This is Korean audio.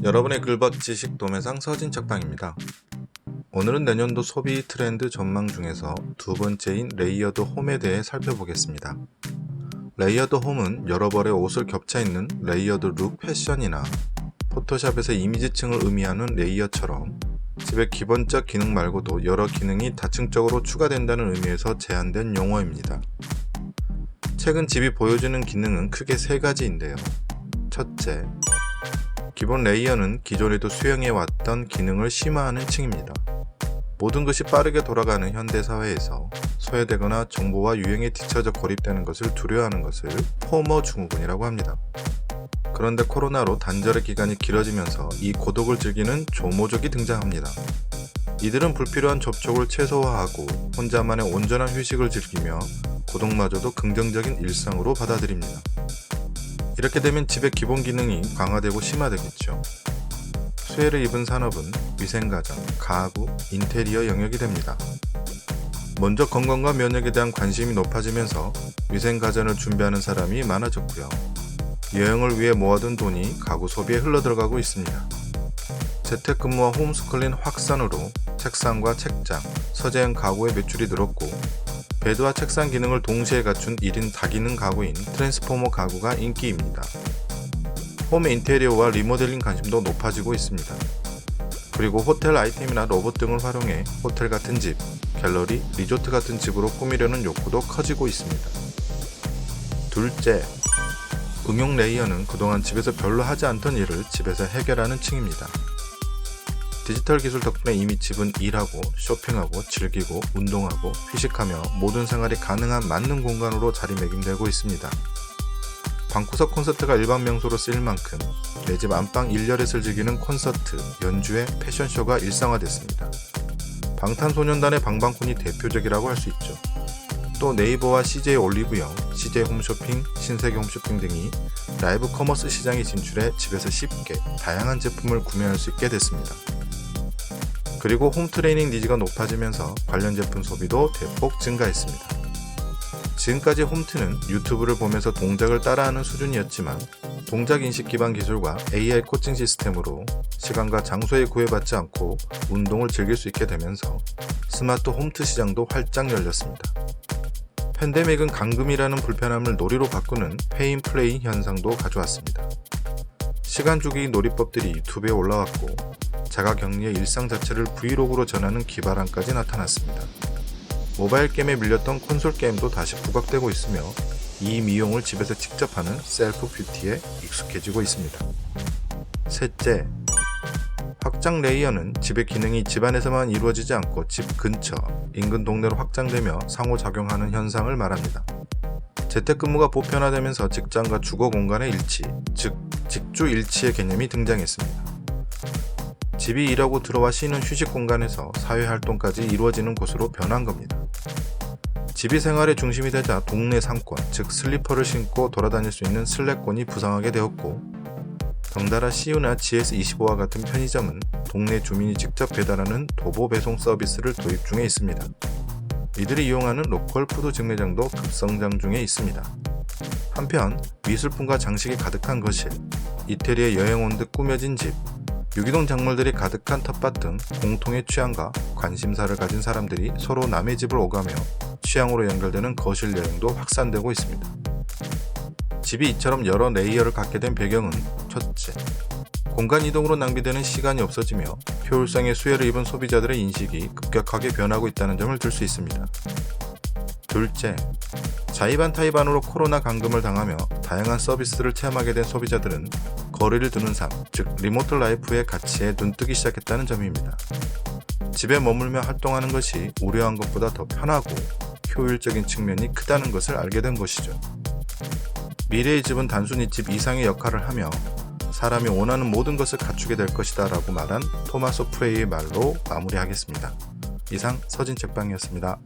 여러분의 글벗 지식 도매상 서진책방입니다. 오늘은 내년도 소비 트렌드 전망 중에서 두 번째인 레이어드 홈에 대해 살펴보겠습니다. 레이어드 홈은 여러 벌의 옷을 겹쳐 입는 레이어드 룩 패션이나 포토샵에서 이미지층을 의미하는 레이어처럼 집의 기본적 기능 말고도 여러 기능이 다층적으로 추가된다는 의미에서 제한된 용어입니다. 최근 집이 보여주는 기능은 크게 세 가지인데요. 첫째, 기본 레이어는 기존에도 수행해왔던 기능을 심화하는 층입니다. 모든 것이 빠르게 돌아가는 현대사회에서 소외되거나 정보와 유행에 뒤처져 고립되는 것을 두려워하는 것을 포머 증후군이라고 합니다. 그런데 코로나로 단절의 기간이 길어지면서 이 고독을 즐기는 조모족이 등장합니다. 이들은 불필요한 접촉을 최소화하고 혼자만의 온전한 휴식을 즐기며 고독마저도 긍정적인 일상으로 받아들입니다. 이렇게 되면 집의 기본 기능이 강화되고 심화되겠죠. 수혜를 입은 산업은 위생가전, 가구, 인테리어 영역이 됩니다. 먼저 건강과 면역에 대한 관심이 높아지면서 위생가전을 준비하는 사람이 많아졌고요. 여행을 위해 모아둔 돈이 가구 소비에 흘러들어가고 있습니다. 재택근무와 홈스쿨링 확산으로 책상과 책장, 서재형 가구의 매출이 늘었고 베드와 책상 기능을 동시에 갖춘 1인 다기능 가구인 트랜스포머 가구가 인기입니다. 홈 인테리어와 리모델링 관심도 높아지고 있습니다. 그리고 호텔 아이템이나 로봇 등을 활용해 호텔 같은 집, 갤러리, 리조트 같은 집으로 꾸미려는 욕구도 커지고 있습니다. 둘째, 응용 레이어는 그동안 집에서 별로 하지 않던 일을 집에서 해결하는 층입니다. 디지털 기술 덕분에 이미 집은 일하고 쇼핑하고 즐기고 운동하고 휴식하며 모든 생활이 가능한 만능 공간으로 자리매김되고 있습니다. 방구석 콘서트가 일반 명소로 쓰일 만큼 내 집 안방 1열에서 즐기는 콘서트, 연주회, 패션쇼가 일상화됐습니다. 방탄소년단의 방방콘이 대표적이라고 할 수 있죠. 또 네이버와 CJ 올리브영, CJ 홈쇼핑, 신세계 홈쇼핑 등이 라이브 커머스 시장에 진출해 집에서 쉽게 다양한 제품을 구매할 수 있게 됐습니다. 그리고 홈트레이닝 니즈가 높아지면서 관련 제품 소비도 대폭 증가했습니다. 지금까지 홈트는 유튜브를 보면서 동작을 따라하는 수준이었지만 동작 인식 기반 기술과 AI 코칭 시스템으로 시간과 장소에 구애받지 않고 운동을 즐길 수 있게 되면서 스마트 홈트 시장도 활짝 열렸습니다. 팬데믹은 감금이라는 불편함을 놀이로 바꾸는 페인 플레이 현상도 가져왔습니다. 시간 죽이기 놀이법들이 유튜브에 올라왔고 자가격리의 일상 자체를 브이로그로 전하는 기발함까지 나타났습니다. 모바일 게임에 밀렸던 콘솔 게임도 다시 부각되고 있으며 이 미용을 집에서 직접 하는 셀프 뷰티에 익숙해지고 있습니다. 셋째, 확장 레이어는 집의 기능이 집 안에서만 이루어지지 않고 집 근처, 인근 동네로 확장되며 상호작용하는 현상을 말합니다. 재택근무가 보편화되면서 직장과 주거 공간의 일치, 즉 직주일치의 개념이 등장했습니다. 집이 일하고 들어와 쉬는 휴식 공간에서 사회활동까지 이루어지는 곳으로 변한 겁니다. 집이 생활의 중심이 되자 동네 상권, 즉 슬리퍼를 신고 돌아다닐 수 있는 슬랙권이 부상하게 되었고 덩달아 CU나 GS25와 같은 편의점은 동네 주민이 직접 배달하는 도보 배송 서비스를 도입 중에 있습니다. 이들이 이용하는 로컬 푸드 직매장도 급성장 중에 있습니다. 한편 미술품과 장식이 가득한 거실, 이태리에 여행 온 듯 꾸며진 집, 유기동 작물들이 가득한 텃밭 등 공통의 취향과 관심사를 가진 사람들이 서로 남의 집을 오가며 취향으로 연결되는 거실 여행도 확산되고 있습니다. 집이 이처럼 여러 레이어를 갖게 된 배경은 첫째, 공간 이동으로 낭비되는 시간이 없어지며 효율성의 수혜를 입은 소비자들의 인식이 급격하게 변하고 있다는 점을 들 수 있습니다. 둘째, 자의반 타의반으로 코로나 감금을 당하며 다양한 서비스를 체험하게 된 소비자들은 거리를 두는 삶, 즉 리모트 라이프의 가치에 눈뜨기 시작했다는 점입니다. 집에 머물며 활동하는 것이 우려한 것보다 더 편하고 효율적인 측면이 크다는 것을 알게 된 것이죠. 미래의 집은 단순히 집 이상의 역할을 하며 사람이 원하는 모든 것을 갖추게 될 것이다 라고 말한 토마스 프레이의 말로 마무리하겠습니다. 이상 서진책방이었습니다.